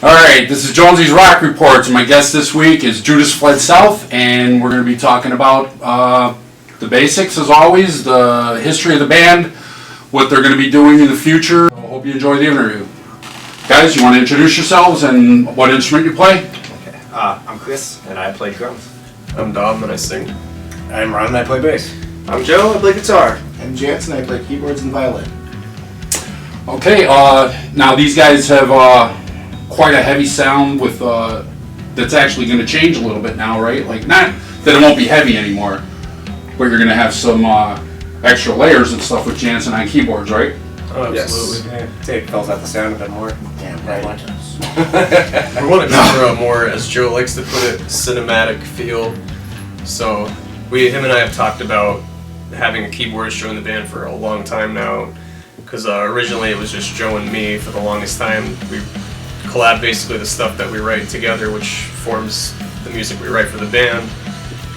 Alright, this is JoneZy's Rock Reports. My guest this week is Judas Fled South, and we're going to be talking about the basics as always, the history of the band, what they're going to be doing in the future. I hope you enjoy the interview. Guys, you want to introduce yourselves and what instrument you play? Okay. I'm Chris, and I play drums. I'm Dom, and I sing. I'm Ron, and I play bass. I'm Joe, I play guitar. I'm Jansen, I play keyboards and violin. Okay, now these guys have quite a heavy sound with that's actually going to change a little bit now, right? Like, not that it won't be heavy anymore, but you're going to have some extra layers and stuff with Jansen on keyboards, right? Oh, absolutely. Yes. Yeah. It fills out the sound a bit more. Damn right. We want to cover a more, as Joe likes to put it, cinematic feel. So, him and I have talked about having a keyboardist join the band for a long time now. Because originally it was just Joe and me for the longest time. We collab basically the stuff that we write together, which forms the music we write for the band.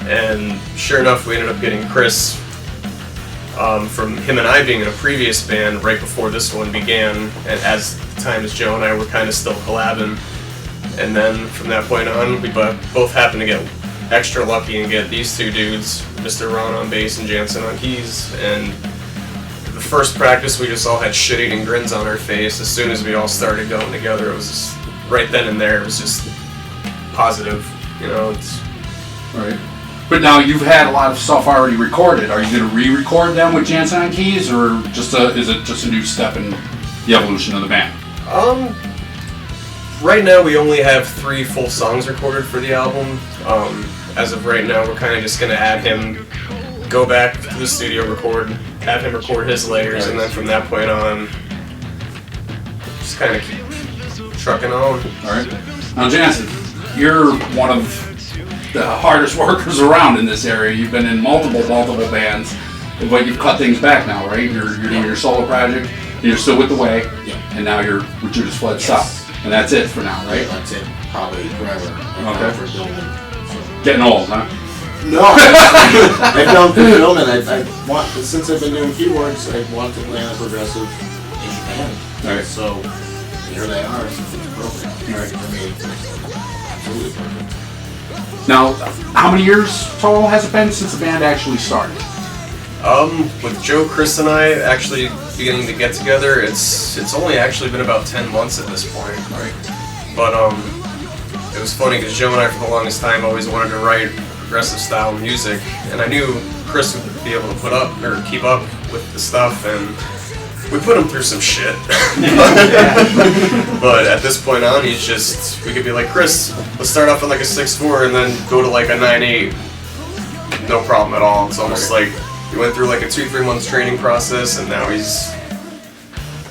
And sure enough, we ended up getting Chris from him and I being in a previous band right before this one began. And as the time as Joe and I were kind of still collabing. And then from that point on, we both happened to get extra lucky and get these two dudes, Mr. Ron on bass and Jansen on keys. And the first practice, we just all had shit-eating grins on our face. As soon as we all started going together, it was just, right then and there, it was just positive, you know. Right. But now you've had a lot of stuff already recorded. Are you going to re-record them with Jansen on keys, or is it just a new step in the evolution of the band? Right now we only have 3 full songs recorded for the album. As of right now, we're kind of just going to add him, go back to the studio, have him record his layers, and then from that point on, just kind of keep trucking on. Alright. Now Jansen, you're one of the hardest workers around in this area. You've been in multiple bands, but you've cut things back now, right? You're doing your solo project, and you're still with The Way, and now you're with Judas Fled South. And that's it for now, right? That's it, probably forever. Okay. For building. Getting old, huh? No, I've done for filming. Since I've been doing keyboards, I want to play in a progressive indie band. Right. So here they are. So it's appropriate. Right. For me, it's absolutely perfect. Now, how many years total has it been since the band actually started? With Joe, Chris, and I actually beginning to get together, it's only actually been about 10 months at this point. Right. But it was funny because Joe and I for the longest time always wanted to write progressive style music, and I knew Chris would be able to put up or keep up with the stuff, and we put him through some shit. But at this point on, we could be like, Chris, let's start off on like a 6/4 and then go to like a 9/8. No problem at all. It's almost like he went through like a 2-3 months training process, and now he's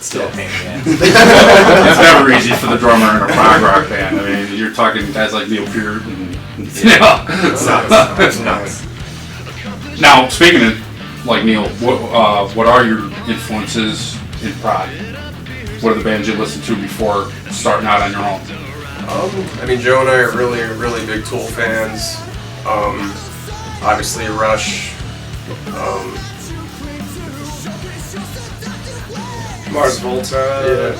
Still a pain in the It's never easy for the drummer in a prog rock band. I mean, you're talking guys like Neil Peart and it's nuts. Now, speaking of like Neil, what are your influences in prog? What are the bands you listen to before starting out on your own? I mean, Joe and I are really, really big Tool fans. Obviously, Rush. Mars Volta. Yeah.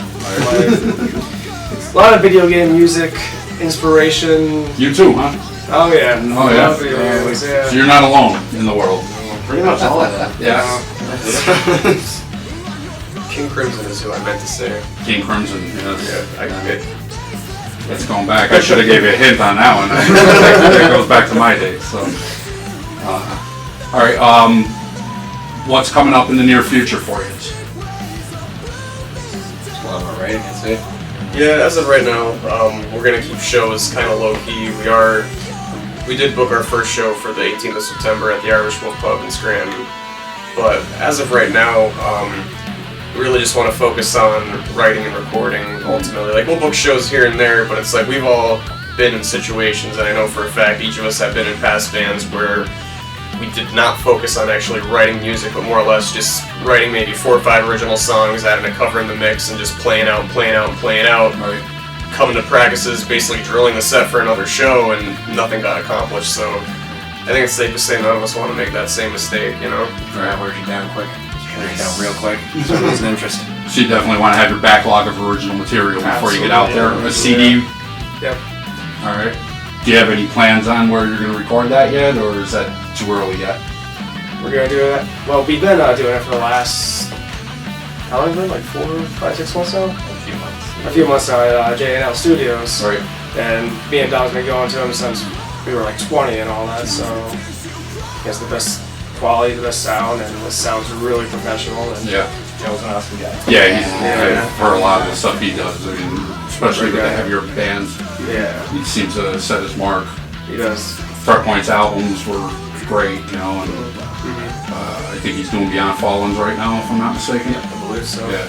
A lot of video game music, inspiration. You too, huh? Oh yeah. Oh yeah. A lot of video games, yeah. So you're not alone in the world. Pretty much all of that. Yeah. King Crimson is who I meant to say. King Crimson. Yes. Yeah, That's going back. I should have gave you a hint on that one. That goes back to my days. So, all right. What's coming up in the near future for you? right? That's it. Yeah, as of right now, we're gonna keep shows kind of low key. We did book our first show for the 18th of September at the Irish Wolf Pub in Scranton, but as of right now, we really just want to focus on writing and recording. Ultimately, like we'll book shows here and there, but it's like we've all been in situations, and I know for a fact each of us have been in past bands where we did not focus on actually writing music, but more or less just writing maybe 4 or 5 original songs, adding a cover in the mix, and just playing out. Right. Coming to practices, basically drilling the set for another show, and nothing got accomplished. So I think it's safe to say none of us want to make that same mistake, you know? That wears you down quick. Wears you down real quick. So losing interest. So you definitely want to have your backlog of original material before you get out there. A CD. Yep. All right. Do you have any plans on where you're going to record that yet, or is that too early yet? We're gonna do that. Well, we've been doing it for the last, how long has it been? Like 4, 5, 6 months now? A few months now at J&L Studios. Right. And me and Don's been going to them since we were like 20 and all that, so he has the best quality, the best sound, and it sounds really professional. And Yeah. Joe's an awesome guy. Yeah, he's Yeah. for a lot of the stuff he does. I mean, especially with the heavier bands, yeah, he seems to set his mark. he does. Fret Point's albums were great, you know, and I think he's doing Beyond Fallens right now, if I'm not mistaken. I believe so. Yeah.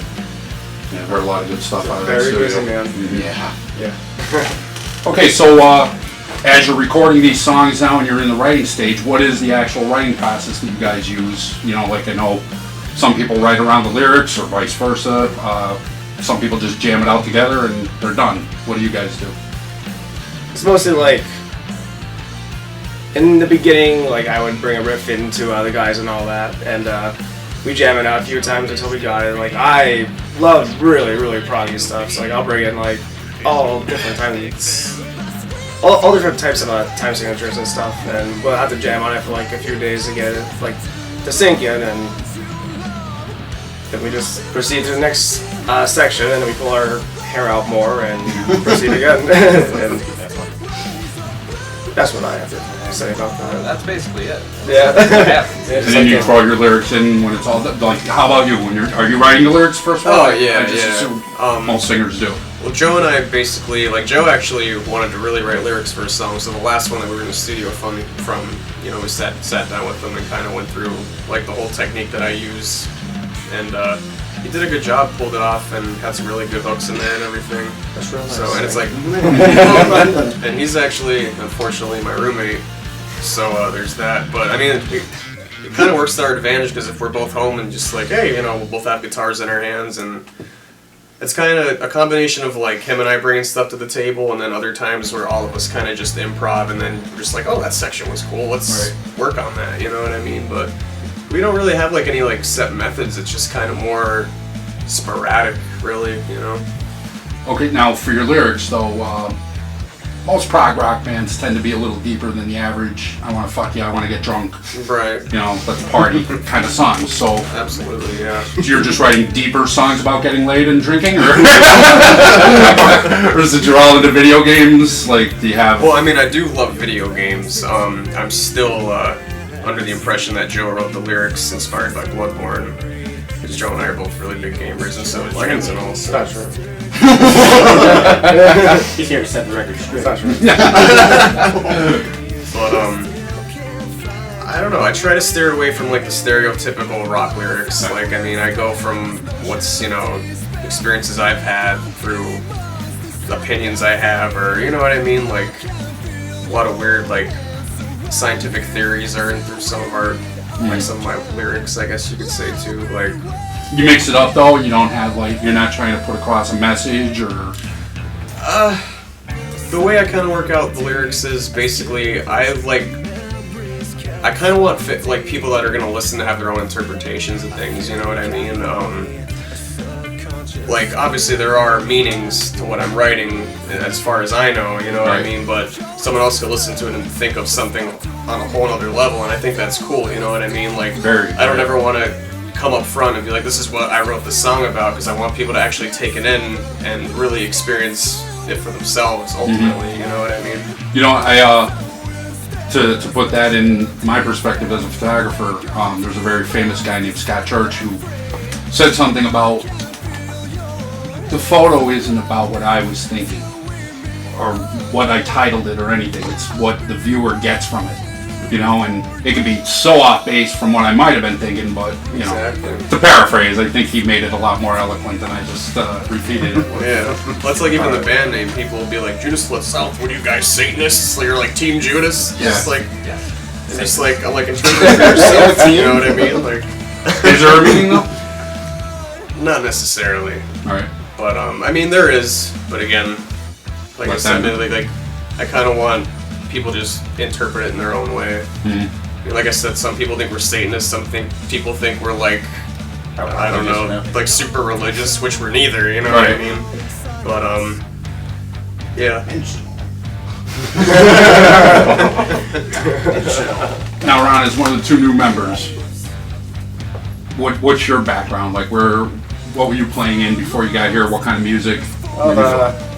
Yeah, I've heard a lot of good stuff out of that Very studio. busy man. Mhm. Yeah. Okay, so as you're recording these songs now and you're in the writing stage, what is the actual writing process that you guys use? You know, like I know some people write around the lyrics or vice versa. Some people just jam it out together and they're done. What do you guys do? It's mostly like, in the beginning, like I would bring a riff into the guys and all that, and we jam it out a few times until we got it. Like I love really, really proggy stuff, so like I'll bring in like all different all different types of time signatures and stuff, and we'll have to jam on it for like a few days to get it like to sink in, and then we just proceed to the next section, and then we pull our hair out more and proceed again. And that's what I have to say about that. That's basically it. Yeah. That's what happens. Yeah, And just then like you that. throw your lyrics in when it's all done. Like, how about you? Are you writing the lyrics first of all? Oh, yeah, I just yeah. assume most singers do. Well, Joe and I basically, like, Joe actually wanted to really write lyrics for a song, so the last one that we were in the studio from we sat down with them and kind of went through, like, the whole technique that I use, and he did a good job, pulled it off, and had some really good hooks in there and everything. That's real nice. So, and it's like, and he's actually, unfortunately, my roommate, so there's that, but, I mean, it kind of works to our advantage, because if we're both home and just like, hey, you know, we'll both have guitars in our hands, and it's kind of a combination of like him and I bringing stuff to the table, and then other times where all of us kind of just improv, and then we're just like, oh, that section was cool, let's work on that, you know what I mean? But we don't really have like any like set methods, it's just kind of more sporadic, really, you know? Okay, now for your lyrics though, most prog rock bands tend to be a little deeper than the average. I want to fuck you, I want to get drunk, Right. you know, let's party kind of songs. So Absolutely, yeah. you're just writing deeper songs about getting laid and drinking, or, or is it you're all into video games? Like, do you have? Well, I mean, I do love video games. I'm still under the impression that Joe wrote the lyrics inspired by Bloodborne, because Joe and I are both really big gamers, and so is Lance and all. It's not true. He's here to set the record straight. It's not true. But I don't know. I try to steer away from like the stereotypical rock lyrics. Like, I mean, I go from what's, you know, experiences I've had through opinions I have, or you know what I mean. Like a lot of weird like scientific theories are in through some of our like some of my lyrics, I guess you could say too. Like You mix it up though. You don't have like you're not trying to put across a message or. the way I kind of work out the lyrics is basically I kind of want like people that are gonna listen to have their own interpretations of things. You know what I mean? Like obviously there are meanings to what I'm writing as far as I know. You know what I mean? But someone else could listen to it and think of something on a whole other level, and I think that's cool. You know what I mean? Like I don't ever want to come up front and be like, this is what I wrote the song about, because I want people to actually take it in and really experience it for themselves ultimately. You know what I mean? You know, to put that in my perspective as a photographer, there's a very famous guy named Scott Church who said something about the photo isn't about what I was thinking or what I titled it or anything. It's what the viewer gets from it. You know, and it can be so off base from what I might have been thinking, but you know, to paraphrase, I think he made it a lot more eloquent than I just repeated it. Yeah, that's like even the band name. People will be like, Judas Fled South. What are you guys, Satanists? Like, you're like Team Judas. Yeah. It's like, it's just like I'm like interpret it for yourself. You know what I mean? Like, Is there a meaning though? not necessarily, All right. but I mean there is. But again, like I said, like I kind of want people to just interpret it in their own way. Like I said, some people think we're Satanists. People think we're like I don't know, like super religious, which we're neither, you know Right. what I mean? But yeah. Now, Ron is one of the two new members. What's your background? Like, what were you playing in before you got here? What kind of music? Well,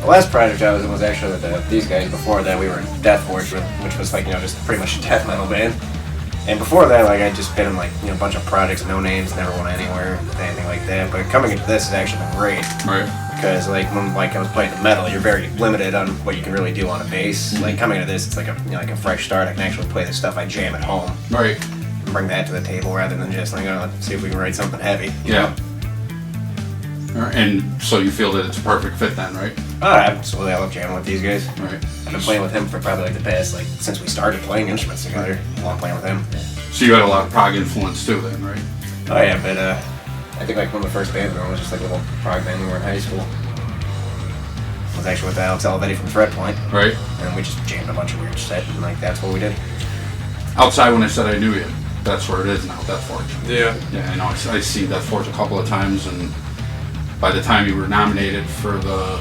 the last project I was in was actually with these guys. Before that, we were in Death Forge, which was like, just pretty much a death metal band. And before that, like, I'd just been in like, a bunch of projects, no names, never went anywhere, anything like that. But coming into this has actually been great. Right. Because like when I was playing the metal, you're very limited on what you can really do on a bass. Like coming into this, it's like a fresh start. I can actually play the stuff I jam at home. Right. And bring that to the table rather than just like, let's see if we can write something heavy. Yeah. And so you feel that it's a perfect fit then, right? Oh, absolutely. I love jamming with these guys. Right. I've been playing with him for probably like the past, like since we started playing instruments together. I love playing with him. So you had a lot of prog influence too then, right? Oh yeah, but I think like one of the first bands we were on was just like a little prog band when we were in high school. It was actually with Alex Olivetti from Thread Point. Right. And we just jammed a bunch of weird shit and like that's what we did. Outside when I said I knew you, that's where it is now, Death Forge. Yeah. Yeah, I know. I see Death Forge a couple of times, and by the time you were nominated for the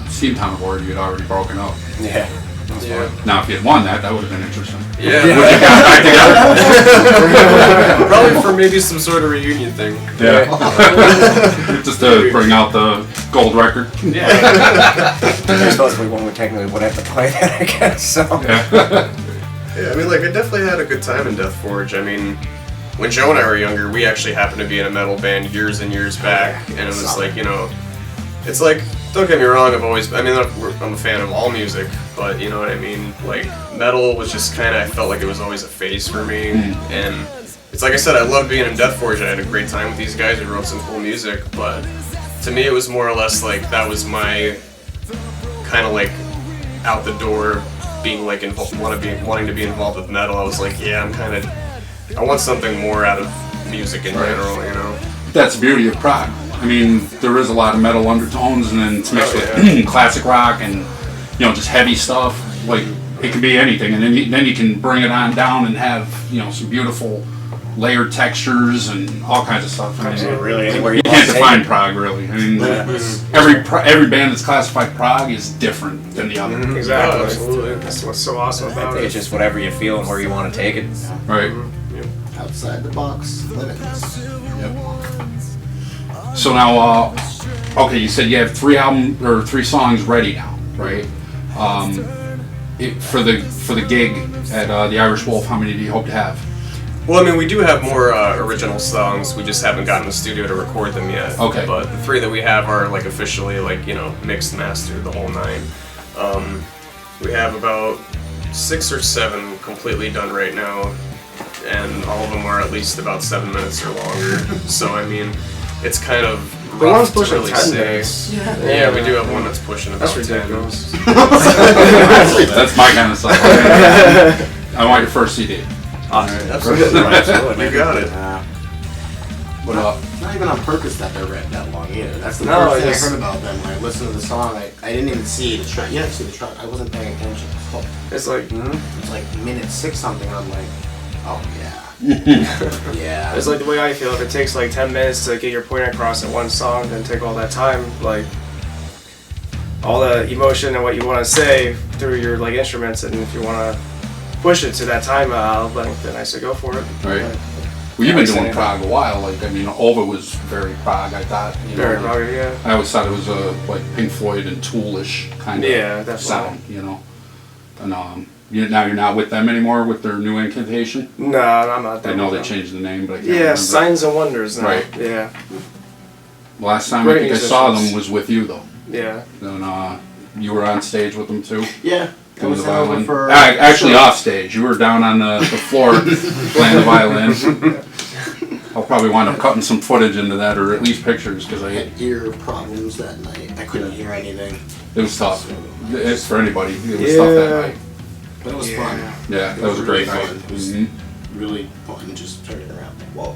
Steamtown Award, you had already broken up. Yeah. Yeah. Now, if you had won that, that would have been interesting. Yeah. Would you got back together? Probably for maybe some sort of reunion thing. Yeah. Just to bring out the gold record. Yeah. I suppose we technically would have to play that, I guess. So. Yeah, I mean, like, I definitely had a good time in Death Forge. I mean, when Joe and I were younger, we actually happened to be in a metal band years and years back, and it was like, it's like, don't get me wrong, I'm a fan of all music, but you know what I mean? Like, metal was just kind of, I felt like it was always a phase for me, and it's like I said, I loved being in Death Forge. I had a great time with these guys. We wrote some cool music, but to me, it was more or less like that was my kind of like out the door being like wanting to be involved with metal. I was like, yeah, I want something more out of music in general, That's the beauty of prog. I mean, there is a lot of metal undertones, and then it's mixed with classic rock and just heavy stuff. Like it can be anything, and then you can bring it on down and have some beautiful layered textures and all kinds of stuff. I mean, Really, anywhere you can't define prog really. I mean, every band that's classified prog is different than the other. Exactly. Oh, Absolutely. That's what's so awesome I about think it. it's just whatever you feel and where you want to take it. Right. Outside the box limits. So now, okay, you said you have 3 songs ready now, right? For the gig at the Irish Wolf, how many do you hope to have? Well, I mean, we do have more original songs. We just haven't gotten in the studio to record them yet. Okay. But the 3 that we have are like officially mixed, mastered, the whole 9. We have about 6 or 7 completely done right now, and all of them are at least about 7 minutes or longer. So I mean, it's kind of The one's rough to pushing really 10 say. minutes. Yeah, we do have one that's pushing about That's 10. ridiculous. That's my kind of stuff. I want your first CD. Absolutely. You got it. What up? It's not even on purpose that they're that long either. That's the No, first thing I it's- heard about them when I listened to the song. I didn't even see the track. You didn't see the track. I wasn't paying attention. It's like, It's like minute 6 something. I'm like, oh yeah. Yeah. it's like the way I feel. If it takes like 10 minutes to get your point across in one song, then take all that time, like all the emotion and what you want to say through your like instruments, and if you want to push it to that time length, then I say go for it. Right. Well, you've been doing prog a while. Like, I mean, Ova was very prog. I thought. Very probably, yeah. I always thought it was a like Pink Floyd and Toolish kind of Yeah, definitely. sound, And you're not with them anymore with their new incantation. No, I'm not. I done know with they them. changed the name, but I can't Yeah, remember. Signs and Wonders now. Right. Yeah, Last time Great I think I saw musicians. them was with you though, yeah. and you were on stage with them too. Yeah. I Doing was the over violin. for Actually, off stage. You were down on the floor playing the violin. I'll probably wind up cutting some footage into that, or at least pictures, because I had ear problems that night. I couldn't hear anything. it was tough. It's for anybody. It was tough that night. But it was Yeah. fun. Yeah, It that was a great really night. fun. It was Mhm. really fun. Just turning around. Whoa.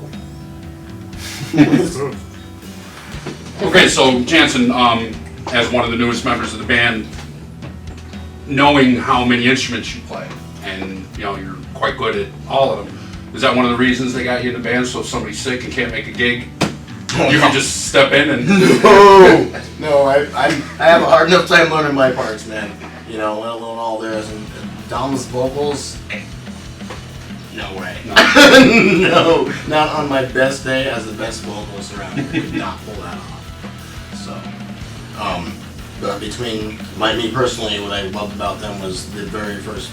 Okay, so Jansen, as one of the newest members of the band, knowing how many instruments you play, and you're quite good at all of them, is that one of the reasons they got you in the band? So if somebody's sick and can't make a gig, You can just step in and. No, I have a hard enough time learning my parts, man. You know, let alone all theirs. And Dom's vocals, no way. No, not on my best day as the best vocalist around here. Could not pull that off. So, but between me personally, what I loved about them was the very first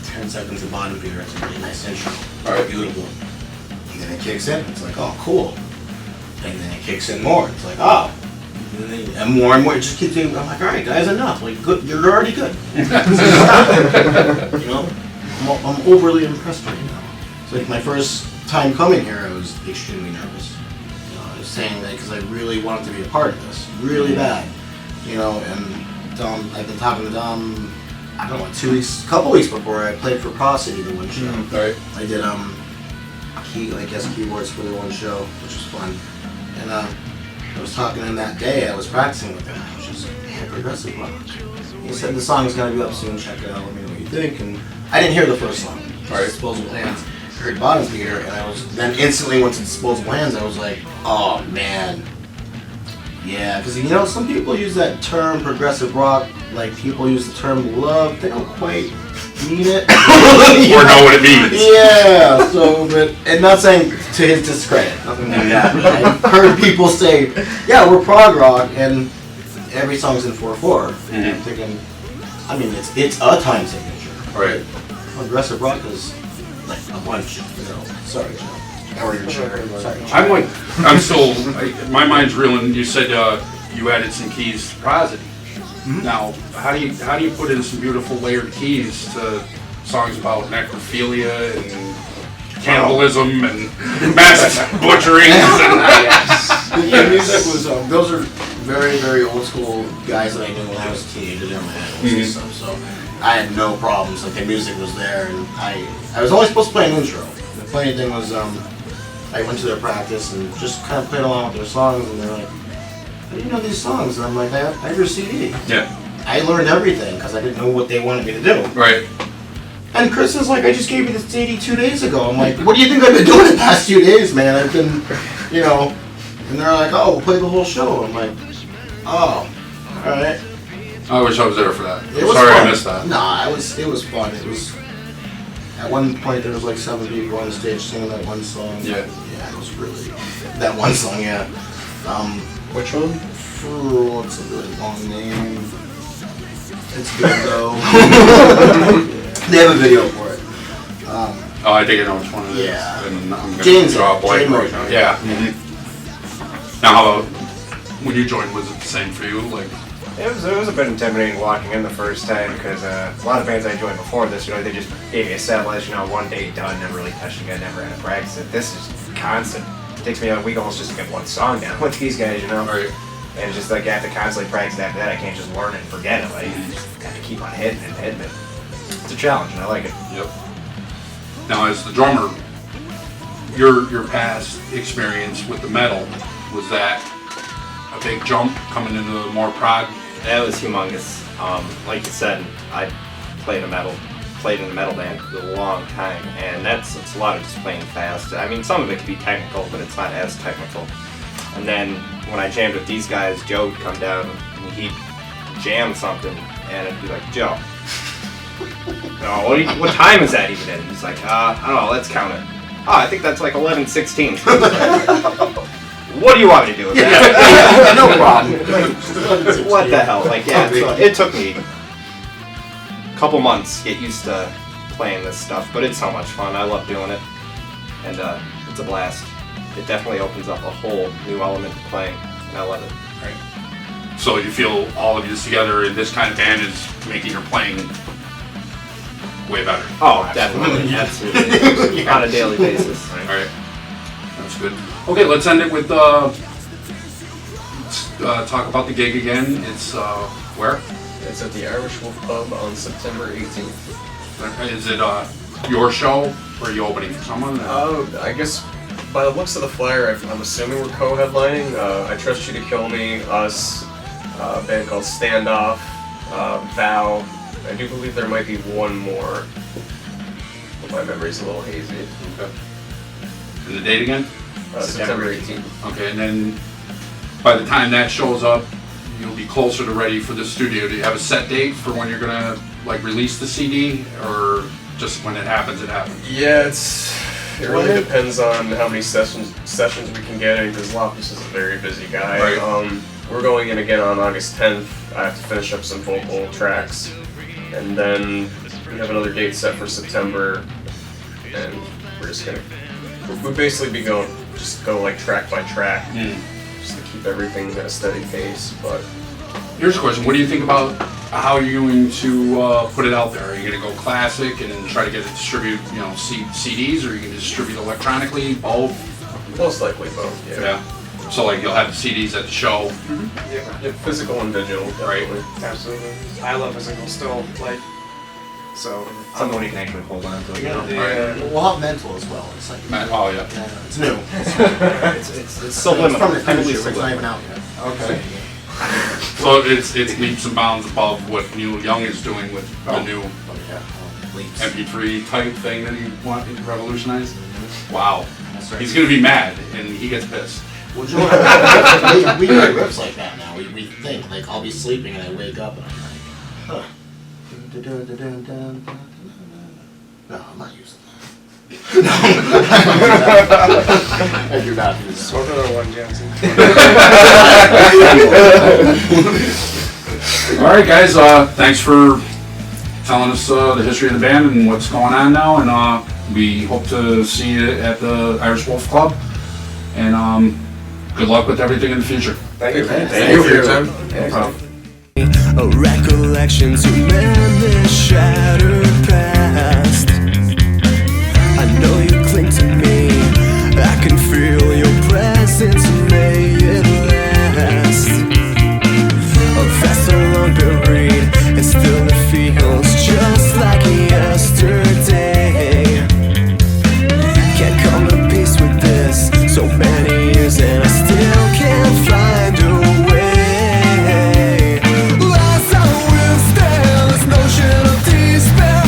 10 seconds of bottom beer. It's a really nice intro. Very beautiful. And then it kicks in. It's like, oh, cool. And then it kicks in more. It's like, oh. And more, it just keeps doing. I'm like, all right, guys, enough. Like, good, you're already good. You know, I'm overly impressed right now. So, like, my first time coming here, I was extremely nervous. You know, I was saying that because I really wanted to be a part of this, really bad. You know, and Dom, I've been talking to Dom. I don't know, a couple weeks before I played for Prosody the one show. Right. I did guest keyboards for the one show, which was fun. And I was talking to him that day. I was practicing with him. I was just like, man, progressive rock. He said the song is gonna be up soon. Check it out. Let me know what you think. And I didn't hear the first song. Right. Disposable Hands. I heard Bottom Beater, and I was then instantly went to Disposable Hands. I was like, oh man. Yeah, because you know some people use that term progressive rock, like people use the term love. They don't quite mean it Or know what it means. Yeah. So, but and not saying to his discredit, nothing like that. I've heard people say, "Yeah, we're prog rock," and every song's in 4/4. And I'm thinking, I mean, it's a time signature. Right. Progressive rock is like a bunch. You know, sorry, Joe. Or your chair. Sorry. I'm still, my mind's reeling. You said you added some keys to Prosody. Now, how do you put in some beautiful layered keys to songs about necrophilia and cannibalism and mass butcherings? The music was those are very, very old school guys that I knew when I was a teenager doing my animals and stuff. So I had no problems. Like the music was there, and I was only supposed to play an intro. The funny thing was I went to their practice and just kind of played along with their songs, and they're like, "How do you know these songs?" And I'm like, "I have your CD." Yeah. I learned everything because I didn't know what they wanted me to do. Right. And Chris is like, "I just gave you this CD 2 days ago." I'm like, "What do you think I've been doing the past 2 days, man? I've been, you know." And they're like, "Oh, we'll play the whole show." I'm like, "Oh, all right." I wish I was there for that. It was Sorry fun. I missed that. Nah, it was fun. It was. At one point, there was like 7 people on the stage singing that one song. Yeah. Yeah, it was really that one song. Yeah. Which one? What's a really long name? It's good though. They have a video for it. Oh, I think I know which one it is. Yeah. And I'm gonna Jane's draw a blank Jane right Motion. now. Yeah. Now, how about when you joined? Was it the same for you? Like. It was a bit intimidating walking in the first time because a lot of bands I joined before this, you know, they just gave me a set list, you know, one day done, never really touched again, never had to practice it. This is constant. It takes me a week almost just to get one song down with these guys, you know. Right. And it's just like I have to constantly practice after that. I can't just learn it and forget it. Like I just have to keep on hitting it. It's a challenge, and I like it. Yep. Now, as the drummer, your past experience with the metal, was that a big jump coming into the more prog? That was humongous. Like you said, I played in a metal band for a long time, and it's a lot of just playing fast. I mean, some of it can be technical, but it's not as technical. And then when I jammed with these guys, Joe would come down and he'd jam something, and it'd be like, "Joe, no, what time is that even in?" He's like, I don't know, let's count it. Oh, I think that's like 11:16. What do you want me to do with that? No problem. What the hell? Like, yeah, so it took me a couple months to get used to playing this stuff, but it's so much fun. I love doing it, and it's a blast. It definitely opens up a whole new element to playing, and I love it. Right. So you feel all of you together in this kind of band is making your playing way better? Oh, definitely. Absolutely. On a daily basis. All right. That's good. Okay, let's end it with talk about the gig again. It's where? It's at the Irish Wolf Pub on September 18th. Is it your show, or are you opening for someone? I guess by the looks of the flyer, I'm assuming we're co-headlining. I Trust You to Kill Me, us, a band called Standoff, Vow. I do believe there might be one more, but my memory's a little hazy. Okay. And the date again? September 18th. Okay, and then by the time that shows up, you'll be closer to ready for the studio. Do you have a set date for when you're gonna like release the CD, or just when it happens, it happens? Yeah, it really depends on how many sessions we can get in, because Loftus is a very busy guy. Right. We're going in again on August 10th. I have to finish up some vocal tracks, and then we have another date set for September, and we'll basically be go like track by track, just to keep everything at a steady pace. But Here's a question: what do you think about how you're going to put it out there? Are you going to go classic and try to get it distributed, CDs, or are you going to distribute electronically? Both? most likely both. Yeah. So like you'll have the CDs at the show. Yeah, physical and digital, definitely. Absolutely. I love physical still, like, so. Someone you can actually hold on to. Yeah. We'll have mental as well. It's like Oh yeah. it's new. It's subliminal. It's from the future. It's not even out yet. Okay. So it's leaps and bounds above what Neil Young is doing with the new MP3 type thing that he wanted to revolutionize. Wow. He's gonna be mad and he gets pissed. Well, Joe, we write riffs like that now. We think like I'll be sleeping and I wake up and I'm like, huh. No, I'm not using that. I do not use that. Sort of the one, Jensen. All right, guys. Thanks for telling us the history of the band and what's going on now. And we hope to see you at the Irish Wolf Club. And good luck with everything in the future. Thank you. Thank you for your time. No problem. A recollection to mend this shattered past. I know you cling to me, I can feel your presence, may it last. A vessel long buried, and still it feels just like yesterday. Can't come to peace with this, so many years and I still can't find a way. Lost on wheels, there's notion of despair.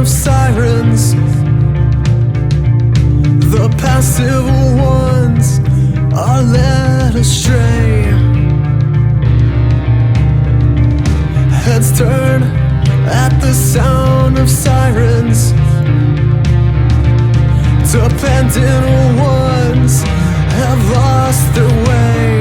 of sirens. The passive ones are led astray. Heads turn at the sound of sirens. Dependent ones have lost their way.